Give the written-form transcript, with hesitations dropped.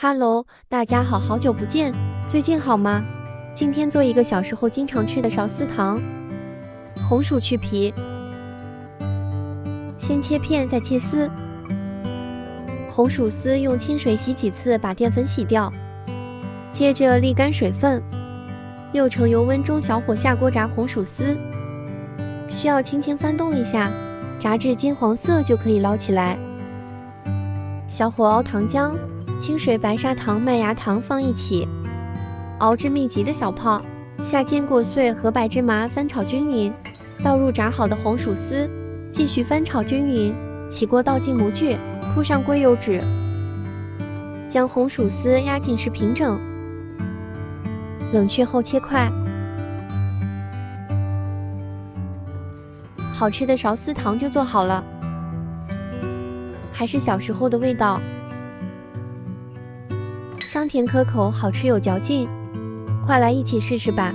Hello，大家好，好久不见，最近好吗？今天做一个小时候经常吃的苕丝糖。红薯去皮，先切片，再切丝。红薯丝用清水洗几次，把淀粉洗掉，接着沥干水分。6成油温中小火下锅炸红薯丝，需要轻轻翻动一下，炸至金黄色就可以捞起来。小火熬糖浆。清水、白砂糖、麦芽糖放一起，熬至密集的小泡。下坚果碎和白芝麻翻炒均匀，倒入炸好的红薯丝，继续翻炒均匀。起锅倒进模具，铺上硅油纸，将红薯丝压紧实平整。冷却后切块。好吃的苕丝糖就做好了，还是小时候的味道。香甜可口，好吃有嚼劲，快来一起试试吧！